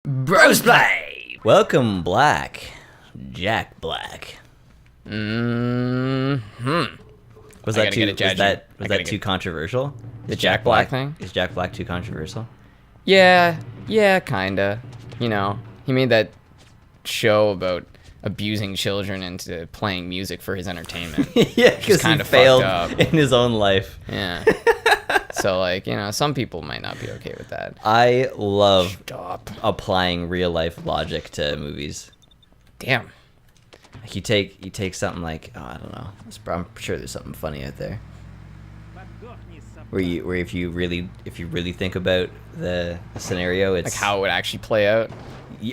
Brosplay! Welcome, Black. Jack Black. Mm-hmm. Was that too controversial? The Jack Black thing? Is Jack Black too controversial? Yeah, kinda. You know, he made that show about abusing children into playing music for his entertainment. Yeah, because he failed in his own life. Yeah. So, like, you know, some people might not be okay with that. I love applying real life logic to movies. Damn. Like you take something like, I don't know. I'm sure there's something funny out there. Where if you really think about the scenario, it's like how it would actually play out.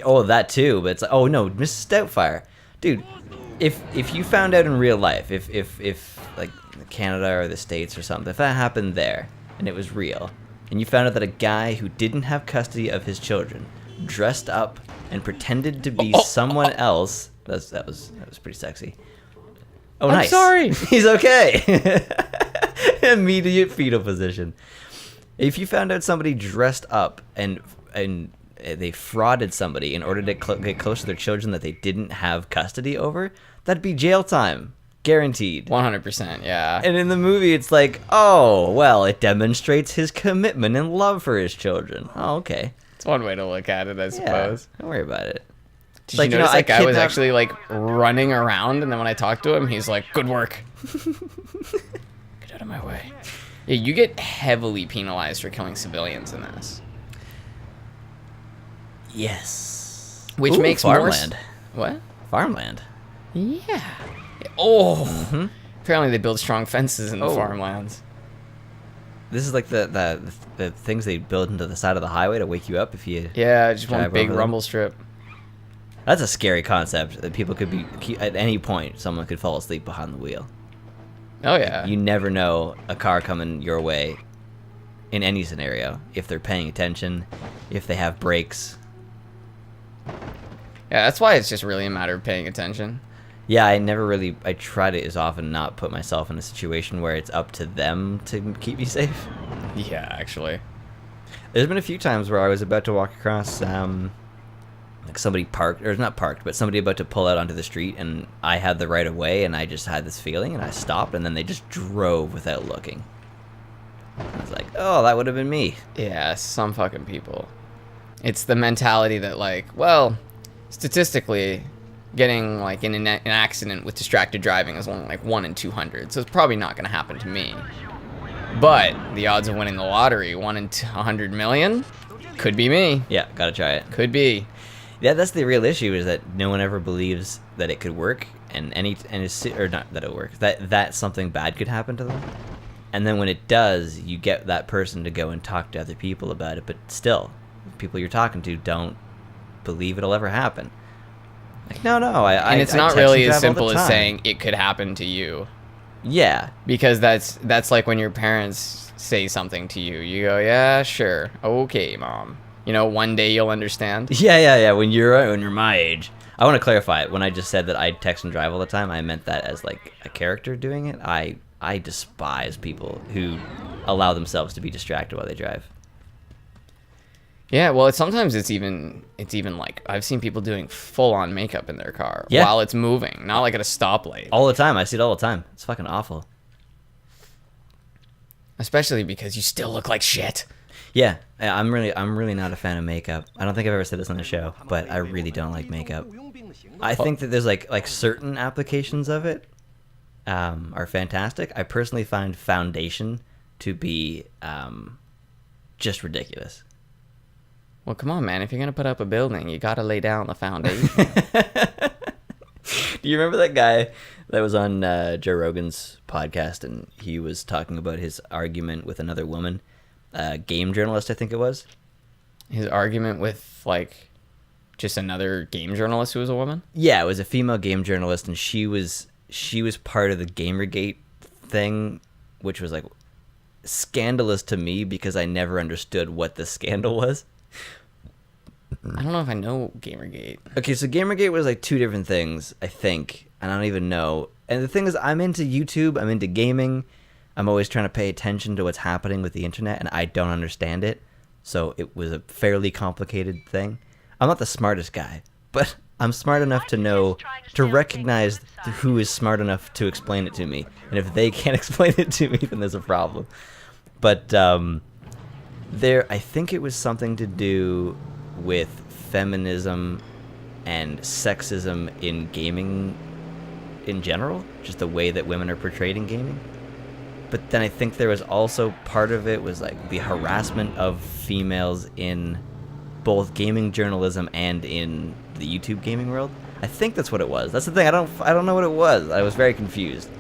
Oh, that too. But it's like, oh no, Mrs. Doubtfire, dude. If you found out in real life, if like Canada or the States or something, if that happened there and it was real, and you found out that a guy who didn't have custody of his children dressed up and pretended to be someone else, that was pretty sexy. Oh, nice. I'm sorry. He's okay. Immediate fetal position. If you found out somebody dressed up and they frauded somebody in order to get close to their children that they didn't have custody over, that'd be jail time. Guaranteed. 100%, yeah. And in the movie, it's like, oh, well, it demonstrates his commitment and love for his children. Oh, okay. It's one way to look at it, I suppose. Don't worry about it. Did you notice that guy was actually, like, running around, and then when I talked to him, he's like, good work. Get out of my way. Yeah, you get heavily penalized for killing civilians in this. Yes. Which makes farmland. What? Farmland. Yeah. Oh. Apparently they build strong fences in the farmlands. This is like the things they build into the side of the highway to wake you up if you. Yeah, just one big rumble strip. That's a scary concept that people could be at any point. Someone could fall asleep behind the wheel. Oh yeah. You never know a car coming your way. In any scenario, if they're paying attention, if they have brakes. Yeah, that's why it's just really a matter of paying attention. Yeah, I try to as often not put myself in a situation where it's up to them to keep me safe. Yeah, actually. There's been a few times where I was about to walk across, like somebody parked, or not parked, but somebody about to pull out onto the street, and I had the right of way, and I just had this feeling, and I stopped, and then they just drove without looking. I was like, oh, that would have been me. Yeah, some fucking people. It's the mentality that, like, well, statistically, getting like in an accident with distracted driving is only like 1 in 200, so it's probably not going to happen to me. But the odds of winning the lottery, 1 in 100 million, could be me. Yeah, gotta try it. Could be. Yeah, that's the real issue, is that no one ever believes that it could work, and or not that it works, that something bad could happen to them. And then when it does, you get that person to go and talk to other people about it, but still, people you're talking to don't believe it'll ever happen. Like, no, and it's not really as simple as saying it could happen to you. Yeah, because that's like when your parents say something to you, you go, yeah, sure, okay, mom. You know, one day you'll understand. Yeah. When you're my age, I want to clarify it. When I just said that I text and drive all the time, I meant that as like a character doing it. I despise people who allow themselves to be distracted while they drive. Yeah, well, sometimes it's even like I've seen people doing full-on makeup in their car while it's moving, not like at a stoplight. All the time, I see it all the time. It's fucking awful. Especially because you still look like shit. Yeah, I'm really not a fan of makeup. I don't think I've ever said this on the show, but I really don't like makeup. I think that there's like certain applications of it are fantastic. I personally find foundation to be just ridiculous. Well, come on, man. If you're going to put up a building, you got to lay down the foundation. Do you remember that guy that was on Joe Rogan's podcast, and he was talking about his argument with another woman, game journalist, I think it was? His argument with, like, just another game journalist who was a woman? Yeah, it was a female game journalist, and she was part of the Gamergate thing, which was, like, scandalous to me because I never understood what the scandal was. I don't know if I know Gamergate. Okay, so Gamergate was like two different things, I think, and I don't even know. And the thing is, I'm into YouTube, I'm into gaming, I'm always trying to pay attention to what's happening with the internet, and I don't understand it. So it was a fairly complicated thing. I'm not the smartest guy, but I'm smart enough to know, to recognize who is smart enough to explain it to me. And if they can't explain it to me, then there's a problem. But I think it was something to do with feminism and sexism in gaming in general, just the way that women are portrayed in gaming. But then I think there was also part of it was like the harassment of females in both gaming journalism and in the YouTube gaming world. I think that's what it was. That's the thing. I don't know what it was. I was very confused.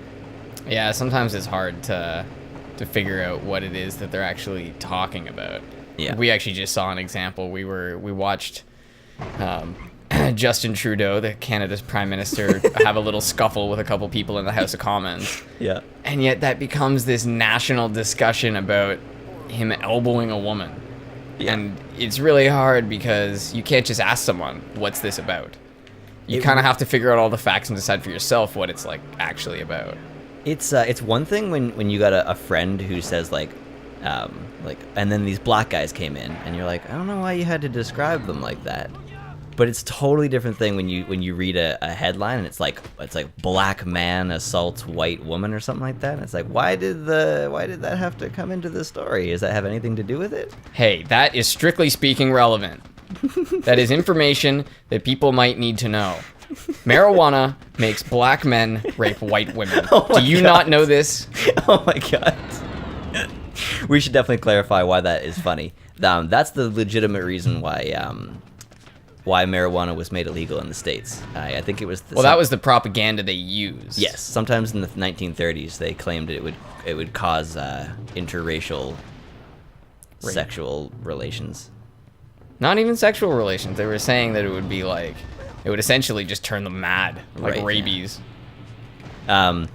Yeah, sometimes it's hard to figure out what it is that they're actually talking about. Yeah. We actually just saw an example. We watched Justin Trudeau, the Canada's Prime Minister, have a little scuffle with a couple people in the House of Commons. Yeah. And yet that becomes this national discussion about him elbowing a woman. Yeah. And it's really hard because you can't just ask someone, what's this about? You kind of have to figure out all the facts and decide for yourself what it's like actually about. It's one thing when you got a friend who says like, and then these black guys came in, and you're like, I don't know why you had to describe them like that. But it's a totally different thing when you read a headline and it's like black man assaults white woman or something like that. And it's like, why did that have to come into the story? Does that have anything to do with it? Hey, that is strictly speaking relevant. That is information that people might need to know. Marijuana makes black men rape white women. Do you not know this? Oh my god. We should definitely clarify why that is funny. That's the legitimate reason why marijuana was made illegal in the States. I think it was... that was the propaganda they used. Yes. Sometimes in the 1930s, they claimed it would cause interracial sexual relations. Not even sexual relations. They were saying that it would be like... It would essentially just turn them mad. Like rabies. Yeah.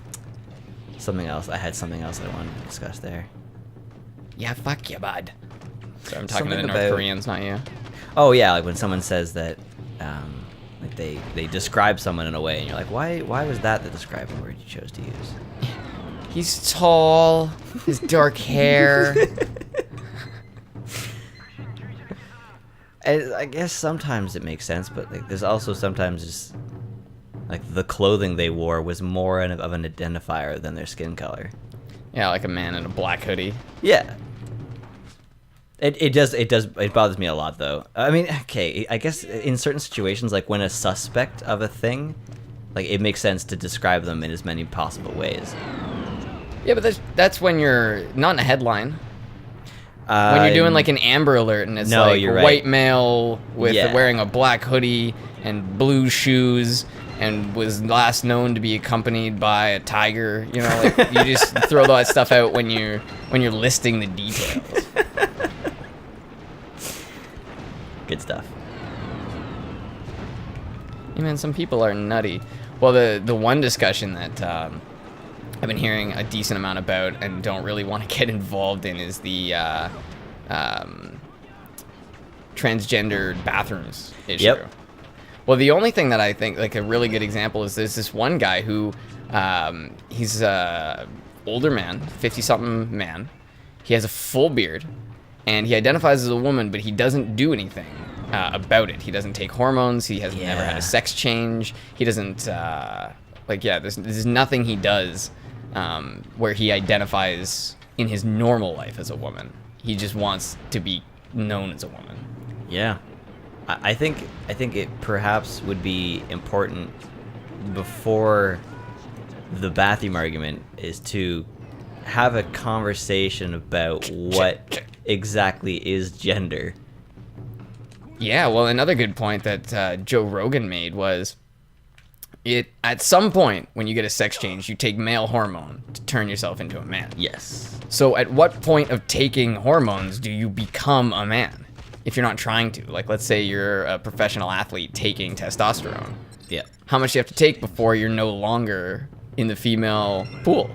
Something else. I had something else I wanted to discuss there. Yeah, fuck you, bud. So I'm talking Something to the North about- Koreans, not you. Oh yeah, like when someone says that, like they describe someone in a way, and you're like, why was that the describing word you chose to use? He's tall, his dark hair. I guess sometimes it makes sense, but like there's also sometimes just like the clothing they wore was more of an identifier than their skin color. Yeah, like a man in a black hoodie. Yeah. It bothers me a lot though. I mean, okay, I guess in certain situations, like when a suspect of a thing, like it makes sense to describe them in as many possible ways. Yeah, but that's when you're not in a headline. When you're doing like an Amber Alert and it's like a white male with wearing a black hoodie and blue shoes and was last known to be accompanied by a tiger, you know, like you just throw that stuff out when you're listing the details. Good stuff. Yeah, man, some people are nutty. Well, the one discussion that I've been hearing a decent amount about and don't really want to get involved in is the transgendered bathrooms issue. Yep. Well, the only thing that I think like a really good example is there's this one guy who he's a older man, 50-something man. He has a full beard, and he identifies as a woman, but he doesn't do anything about it. He doesn't take hormones. He has never had a sex change. He doesn't there's nothing he does where he identifies in his normal life as a woman. He just wants to be known as a woman. Yeah. I think it perhaps would be important before the bathroom argument is to have a conversation about what exactly is gender. Yeah, well, another good point that Joe Rogan made was at some point when you get a sex change, you take male hormone to turn yourself into a man. Yes. So at what point of taking hormones do you become a man? If you're not trying to. Like, let's say you're a professional athlete taking testosterone. Yeah. How much do you have to take before you're no longer in the female pool?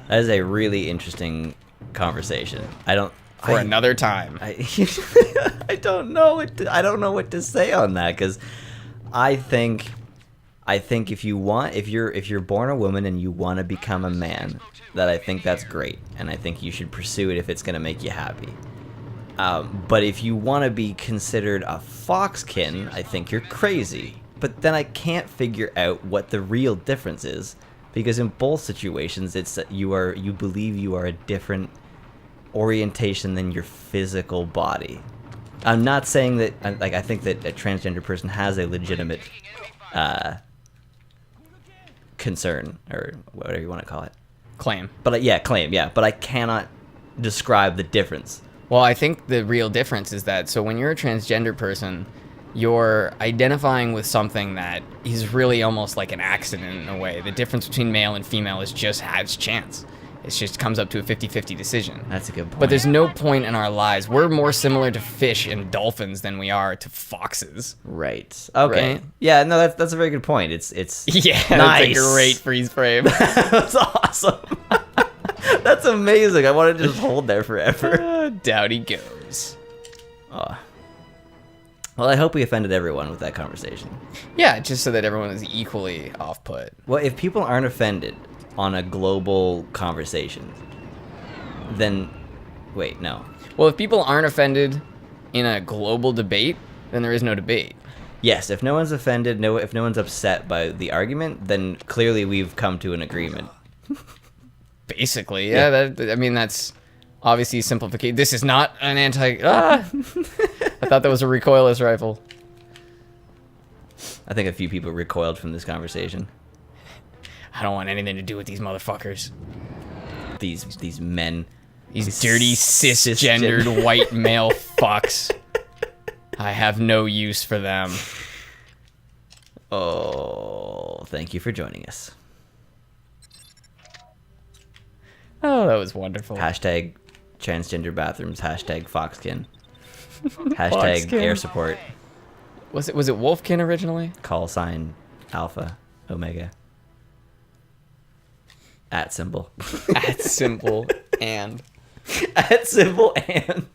That is a really interesting conversation. Another time. I don't know what to say on that, because I think if you're born a woman and you want to become a man, that I think that's great, and I think you should pursue it if it's going to make you happy. But if you want to be considered a foxkin, I think you're crazy. But then I can't figure out what the real difference is, because in both situations, it's that you believe you are a different orientation than your physical body. I'm not saying that, like, I think that a transgender person has a legitimate concern, or whatever you want to call it. Claim. But claim, yeah. But I cannot describe the difference. Well, I think the real difference is that, so when you're a transgender person, you're identifying with something that is really almost like an accident in a way. The difference between male and female is just has chance. It just comes up to a 50-50 decision. That's a good point. But there's no point in our lives. We're more similar to fish and dolphins than we are to foxes. Right. Okay. Right? Yeah, no, that's a very good point. It's Yeah, nice. That's a great freeze frame. That's awesome. That's amazing. I want to just hold there forever. Down he goes. Oh. Well, I hope we offended everyone with that conversation. Yeah, just so that everyone is equally off-put. Well, if people aren't offended on a global conversation, then... Wait, no. Well, if people aren't offended in a global debate, then there is no debate. Yes, if no one's offended, if no one's upset by the argument, then clearly we've come to an agreement. Basically, yeah. That's obviously simplification. This is not an anti... I thought that was a recoilless rifle. I think a few people recoiled from this conversation. I don't want anything to do with these motherfuckers. These men. These dirty, cisgendered white male fucks. I have no use for them. Oh, thank you for joining us. Oh, that was wonderful. Hashtag transgender bathrooms. Hashtag foxkin. Hashtag Foxkin. air support. Was it Wolfkin originally? Call sign Alpha Omega. @ symbol. At symbol and. @ symbol and.